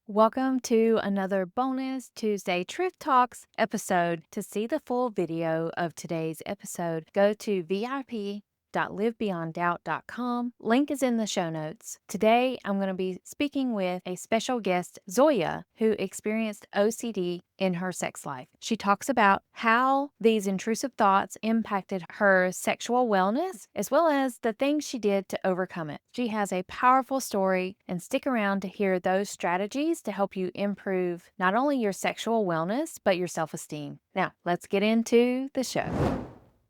Welcome to another bonus Tuesday Truth Talks episode. To see the full video of today's episode, go to vip.livebeyonddoubt.com. Link is in the show notes. Today, I'm going to be speaking with a special guest, Zoya, who experienced OCD in her sex life. She talks about how these intrusive thoughts impacted her sexual wellness, as well as the things she did to overcome it. She has a powerful story, and stick around to hear those strategies to help you improve not only your sexual wellness, but your self-esteem. Now, let's get into the show.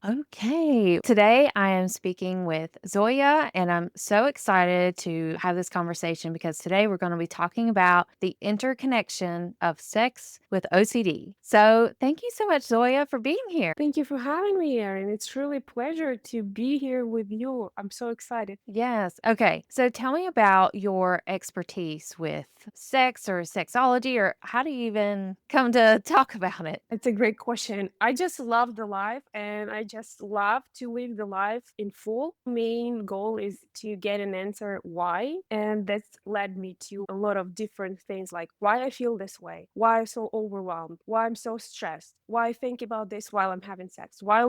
Okay. Today I am speaking with Zoya, and I'm so excited to have this conversation because today we're going to be talking about the interconnection of sex with OCD. So, thank you so much, Zoya, for being here. Thank you for having me, Erin. It's truly a pleasure to be here with you. I'm so excited. Yes. Okay. So, tell me about your expertise with sex or sexology, or how do you even come to talk about it? It's a great question. I just love the life and I just love to live the life in full. Main goal is to get an answer why. And that's led me to a lot of different things like why I feel this way, why I'm so overwhelmed, why I'm so stressed, why I think about this while I'm having sex, why.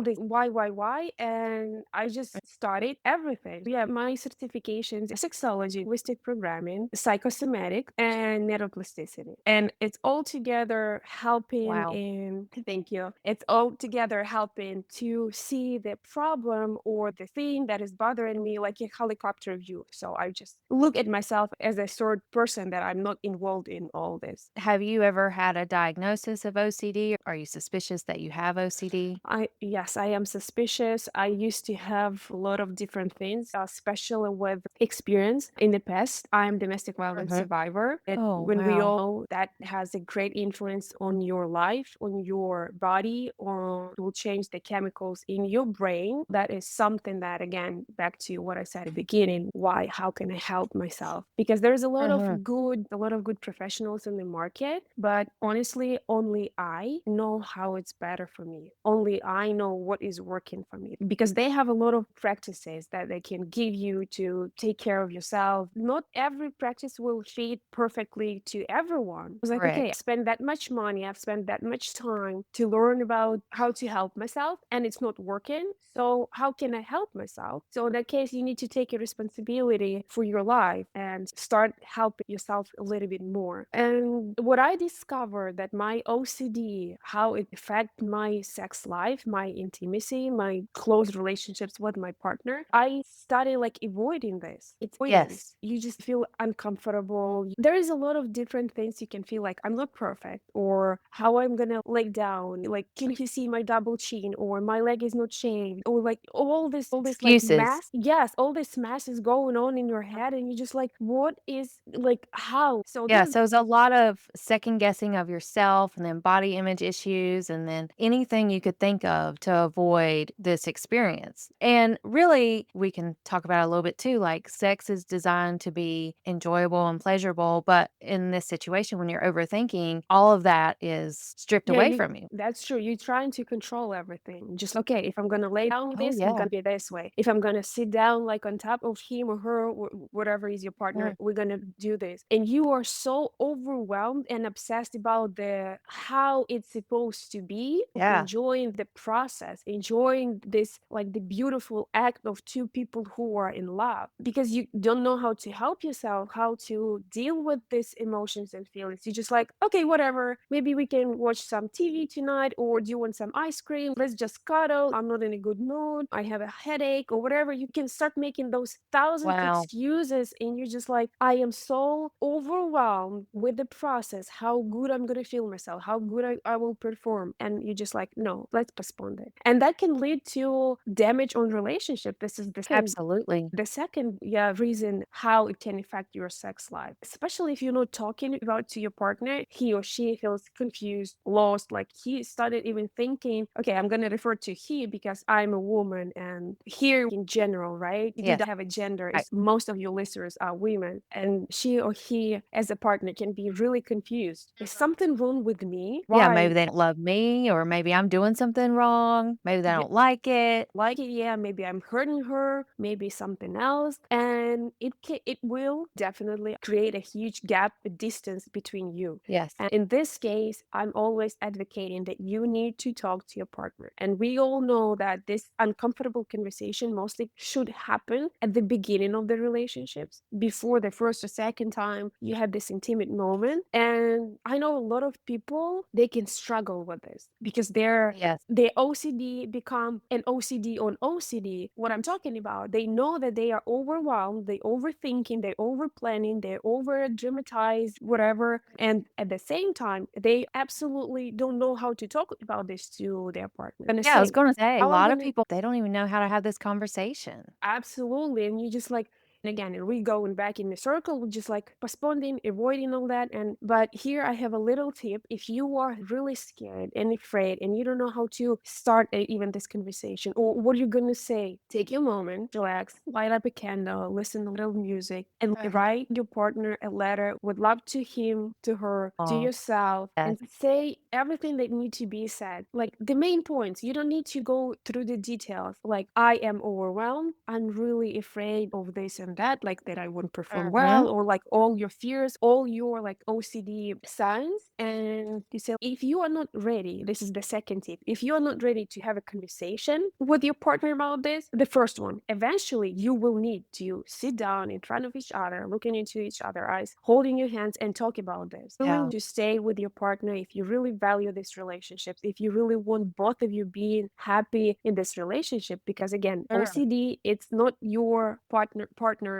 And I just studied everything. Yeah, my certifications, sexology, linguistic programming, psychosomatic, and neuroplasticity. And it's all together helping Wow. in, thank you. It's all together helping to see the problem or the thing that is bothering me like a helicopter view. So I just look at myself as a third person that I'm not involved in all this. Have you ever had a diagnosis of OCD? Are you suspicious that you have OCD? Yes, I am suspicious. I used to have a lot of different things, especially with experience in the past. I am domestic violence Mhm. survivor. And Oh, when we wow. all know that has a great influence on your life, on your body, or will change the chemicals in your brain. That is something that, again, back to what I said at the beginning, why, how can I help myself? Because there's Mhm. a lot of good professionals in the market, but honestly, only I know how it's better for me. Only I know what is working for me because they have a lot of practices that they can give you to take care of yourself. Not every practice will fit perfectly to everyone. I was like, okay, I Correct. spend that much money, I've spent that much time to learn about how to help myself, and it's not working. So, how can I help myself? So, in that case, you need to take a responsibility for your life and start helping yourself a little bit more. And what I discovered that my OCD, how it affect my sex life, my intimacy, my close relationships with my partner, I started like avoiding this. It's Yes. avoidance. You just feel uncomfortable. There is a lot of different things you can feel like I'm not perfect or how I'm gonna lay down. Like, can you see my double chin or my leg is not shaved or like all this like Excuses. mass. Yes, all this mass is going on in your head and you're just like, what is like how? So Yeah, this so it's a lot of second guessing of yourself and then body image issues and then anything you could think of to avoid this experience. And really, we can talk about it a little bit too. Like, sex is designed to be enjoyable and pleasurable, but in this situation, when you're overthinking, all of that is stripped Yeah, away you from you. that's true. You're trying to control everything. Just okay, if I'm gonna lay down Oh, this, it's yeah. gonna be this way. If I'm gonna sit down like on top of him or her, whatever is your partner, Mm, we're gonna do this. And you are so overwhelmed and obsessed about the how it's supposed to be, of yeah. enjoying the process, enjoying this like the beautiful act of two people who are in love. Because you don't know how to help yourself, how to deal with these emotions and feelings. You're just like, okay, whatever. Maybe we can watch some TV tonight, or do you want some ice cream? Let's just cuddle. I'm not in a good mood. I have a headache, or whatever. You can start making those thousand Wow. excuses, and you're just like, I am so overwhelmed with the process, how good I'm going to feel myself, how good I will perform. And you're just like, no, let's postpone it. And that can lead to damage on relationship. This is Absolutely. the second, yeah, reason how it can affect your sex life, especially if you're not talking about to your partner, he or she feels confused, lost, like he started even thinking, okay, I'm gonna refer to he because I'm a woman, and here in general, right? You Yes. don't have a gender, Right. is most of your listeners are women, and she or he as a partner can be really confused. Is something wrong with me? Yeah, maybe Why? they don't love me, or maybe I'm doing something wrong. Maybe they don't like it. Like it, yeah, maybe I'm hurting her, maybe something else, and it will definitely create a huge gap, a distance between you. Yes. And in this case, I'm always advocating that you need to talk to your partner. And we all know that this uncomfortable conversation mostly should happen at the beginning of the relationships, before the first or second time you have this intimate moment. And I know a lot of people, they can struggle with this because Yes. their OCD become an OCD on OCD. What I'm talking about, they know that they are overwhelmed, they overthinking, they over planning, they over dramatize, whatever. And at the same time, they absolutely don't know how to talk about this to their partner. Gonna Yeah, I was say, gonna say, a how I'm lot of gonna people, they don't even know how to have this conversation. absolutely. And you just like, and again, and we going back in the circle, we're just like postponing, avoiding all that. And but here I have a little tip. If you are really scared and afraid and you don't know how to start even this conversation or what you're gonna say, take your moment, relax, light up a candle, listen to a little music, and write your partner a letter. Would love to him, to her, to Oh, yourself, yes. and say everything that need to be said. Like the main points. You don't need to go through the details. Like I am overwhelmed. I'm really afraid of this and that, like that I won't perform Mhm. well, or like all your fears, all your like OCD signs. And you say, if you are not ready, this is the second tip. If you are not ready to have a conversation with your partner about this, the first one, eventually you will need to sit down in front of each other, looking into each other's eyes, holding your hands and talk about this. Yeah. Willing to stay with your partner if you really value this relationship, if you really want both of you being happy in this relationship. Because again, Sure. OCD, it's not your partner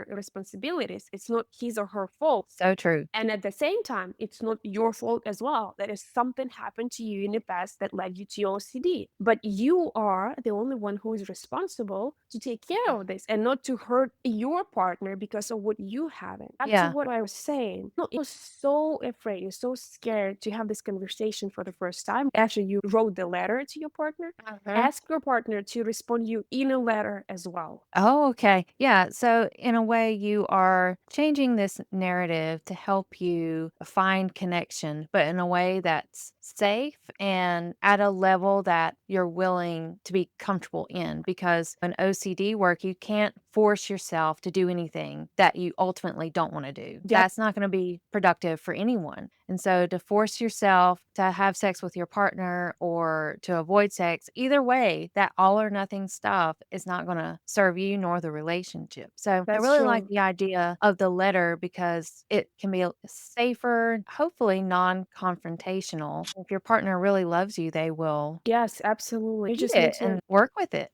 responsibilities. It's not his or her fault. So true. And at the same time, it's not your fault as well. That is something happened to you in the past that led you to OCD. But you are the only one who is responsible to take care of this and not to hurt your partner because of what you haven't. Back to Yeah. what I was saying. No, you're so afraid, you're so scared to have this conversation for the first time after you wrote the letter to your partner. Mhm. Ask your partner to respond you in a letter as well. Oh, okay. Yeah. So, in a way, you are changing this narrative to help you find connection, but in a way that's safe and at a level that you're willing to be comfortable in. Because in OCD work, you can't force yourself to do anything that you ultimately don't want to do. Yep. That's not going to be productive for anyone. And so, to force yourself to have sex with your partner or to avoid sex, either way, that all or nothing stuff is not going to serve you nor the relationship. So, I That's really like true. the idea of the letter because it can be safer, hopefully non confrontational. If your partner really loves you, they will Yes, absolutely. You read just need it to. and work with it.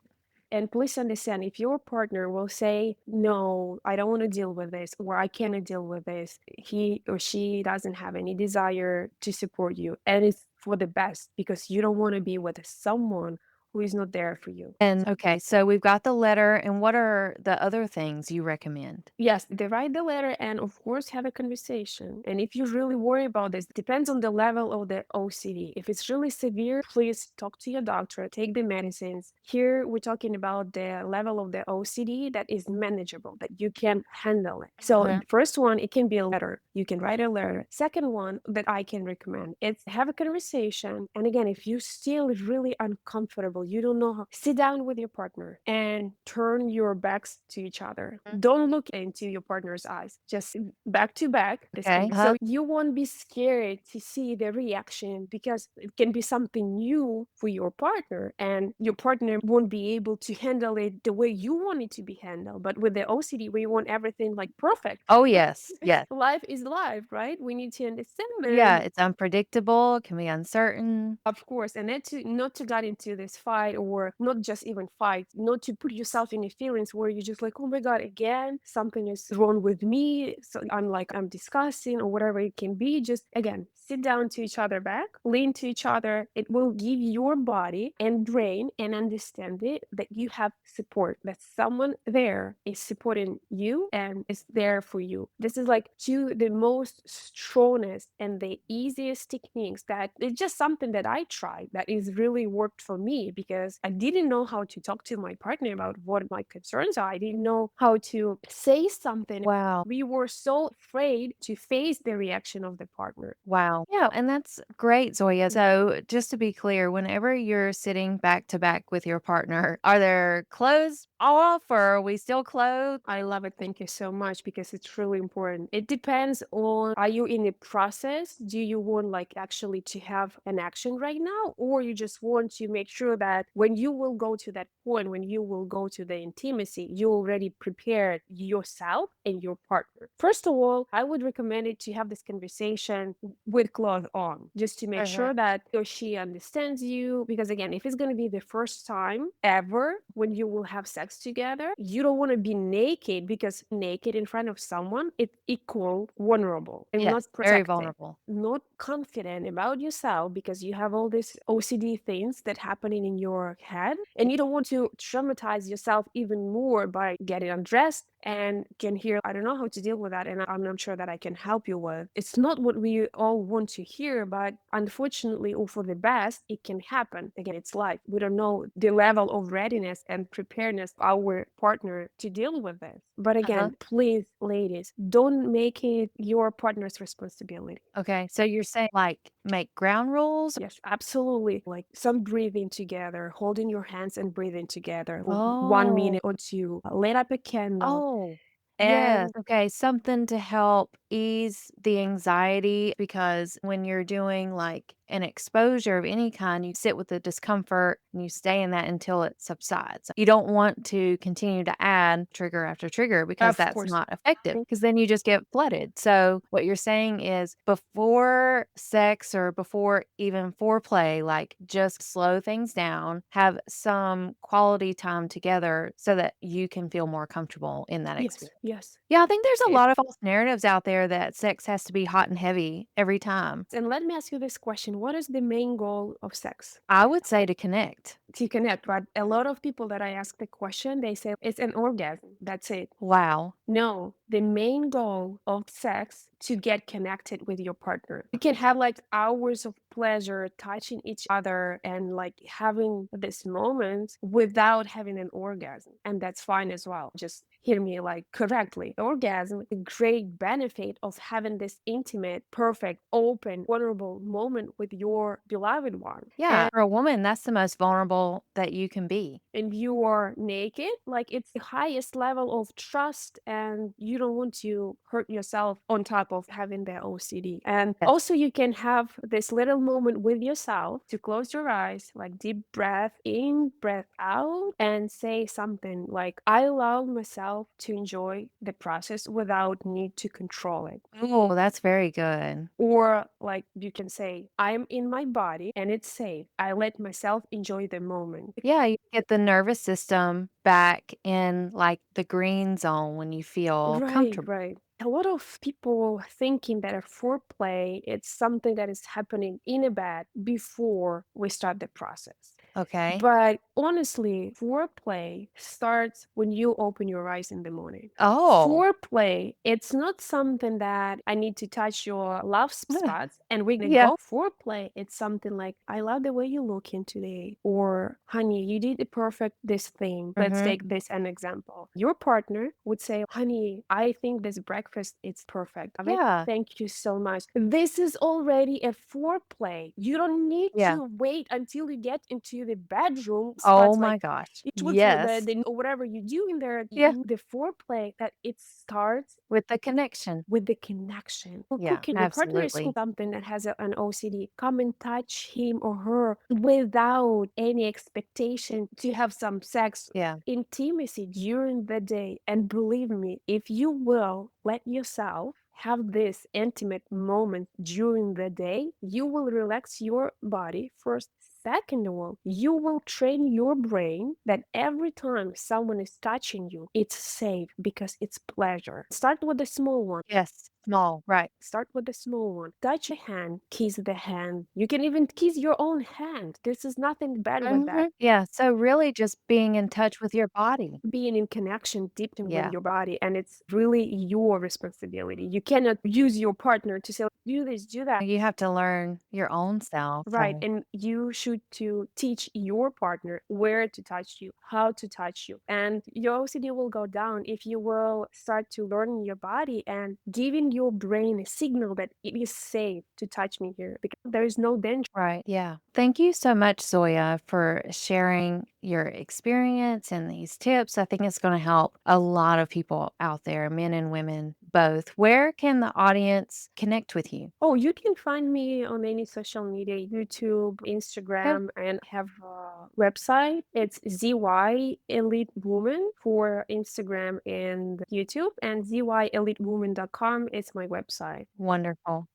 And please understand, if your partner will say, no, I don't want to deal with this, or I cannot deal with this, he or she doesn't have any desire to support you. And it's for the best because you don't want to be with someone who is not there for you. And okay, so we've got the letter. And what are the other things you recommend? Yes, they write the letter and of course have a conversation. And if you really worry about this, depends on the level of the OCD. If it's really severe, please talk to your doctor, take the medicines. Here we're talking about the level of the OCD that is manageable, that you can handle it. So Mhm. first one, it can be a letter. You can write a letter. Second one that I can recommend, it's have a conversation. And again, if you still really uncomfortable, you don't know how, sit down with your partner and turn your backs to each other. Don't look into your partner's eyes. Just back to back. This can Okay. be so you won't be scared to see the reaction because it can be something new for your partner, and your partner won't be able to handle it the way you want it to be handled. But with the OCD, we want everything like perfect. Oh, yes. Yes. Life is life, right? We need to understand Yeah. and It's unpredictable, it can be uncertain. of course, and then to not to get into this fight or not just even fight, not to put yourself in a feelings where you're just like, oh my God, again, something is wrong with me. So I'm like, I'm disgusting or whatever it can be. Just again, sit down to each other back, lean to each other. It will give your body and brain and understand it that you have support, that someone there is supporting you and is there for you. This is like two the most strongest and the easiest techniques that it's just something that I tried that is really worked for me because I didn't know how to talk to my partner about what my concerns are. I didn't know how to say something. Wow. We were so afraid to face the reaction of the partner. Wow. Yeah, and that's great, Zoya. So, just to be clear, whenever you're sitting back to back with your partner, are their clothes off or are we still clothed? I love it. Thank you so much because it's really important. It depends on, are you in the process? Do you want like actually to have an action right now? Or you just want to make sure that when you will go to that point, when you will go to the intimacy, you already prepared yourself and your partner. First of all, I would recommend it to have this conversation with clothes on, just to make Mhm. sure that he or she understands you. Because again, if it's going to be the first time ever when you will have sex together, you don't want to be naked, because naked in front of someone, it's equal vulnerable and not Yes, very protected, vulnerable. not confident about yourself, because you have all these OCD things that happening in your head, and you don't want to traumatize yourself even more by getting undressed and can hear, I don't know how to deal with that, and I'm not sure that I can help you with. It's not what we all want to hear, but unfortunately, or for the best, it can happen. Again, it's life. We don't know the level of readiness and preparedness of our partner to deal with this. But Uh-huh. again, please, ladies, don't make it your partner's responsibility. Okay. So you're saying like make ground rules? Yes, absolutely. Like some breathing together, holding your hands and breathing together for one Oh. minute or two, light up a candle. Oh, yes. And Okay, something to help ease the anxiety because when you're doing like an exposure of any kind, you sit with the discomfort and you stay in that until it subsides. You don't want to continue to add trigger after trigger because of that's course, not effective because then you just get flooded. So, what you're saying is before sex or before even foreplay, like just slow things down, have some quality time together so that you can feel more comfortable in that yes, experience. yes. Yeah, I think there's a It, lot of false narratives out there that sex has to be hot and heavy every time. and let me ask you this question. What is the main goal of sex? I would say to connect. To connect, right? A lot of people that I ask the question, they say it's an orgasm. That's it. Wow. No, the main goal of sex to get connected with your partner. You can have like hours of pleasure touching each other and like having this moment without having an orgasm. And that's fine as well. Just hear me like correctly. Orgasm, a great benefit of having this intimate, perfect, open, vulnerable moment with your beloved one. Yeah, for a woman, that's the most vulnerable that you can be. And you are naked, like it's the highest level of trust, and you don't want to hurt yourself on top of having the OCD. And Yes. also, you can have this little moment with yourself to close your eyes, like deep breath in, breath out, and say something like, I allow myself to enjoy the process without need to control it. Oh, that's very good. Or like you can say, I'm in my body and it's safe. I let myself enjoy the moment. Yeah, you get the nervous system back in like the green zone when you feel Right, comfortable. right. A lot of people thinking that a foreplay it's something that is happening in a bed before we start the process. Okay. But honestly, foreplay starts when you open your eyes in the morning. Oh. Foreplay, it's not something that I need to touch your love spots and we're gonna Yeah. go. Foreplay, it's something like, I love the way you looking today, or honey, you did the perfect this thing. Let's Mhm. take this an example. Your partner would say, honey, I think this breakfast is perfect. Love it. Yeah. Thank you so much. This is already a foreplay. You don't need Yeah. to wait until you get into the bedroom, Oh starts like my gosh. each with Yes. or whatever you do in there, Yeah. the foreplay that it starts With the connection. with the connection. Or Yeah, cooking, your partner is cooking absolutely. something that has an OCD. Come and touch him or her without any expectation to have some sex, Yeah. intimacy during the day. And believe me, if you will let yourself have this intimate moment during the day, you will relax your body first. Second of all, you will train your brain that every time someone is touching you, it's safe because it's pleasure. Start with the small one. Yes. Small, right. Start with the small one. Touch the hand, kiss the hand. You can even kiss your own hand. This is nothing bad with that. Yeah, so really just being in touch with your body. Being in connection deep in with Yeah, your body, and it's really your responsibility. You cannot use your partner to say, do this, do that. you have to learn your own self, Right, so and you should to teach your partner where to touch you, how to touch you, and your OCD will go down if you will start to learn your body and giving your brain a signal that it is safe to touch me here because there is no danger. right, yeah. Thank you so much, Zoya, for sharing your experience and these tips. I think it's gonna help a lot of people out there, men and women both. Where can the audience connect with you? Oh, you can find me on any social media, YouTube, Okay, Instagram, and have a website. It's ZY Elite Woman for Instagram and YouTube, and zyelitewoman.com is my website. wonderful.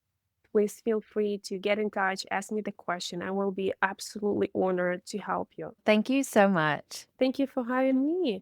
Please feel free to get in touch, ask me the question. I will be absolutely honored to help you. Thank you so much. Thank you for having me.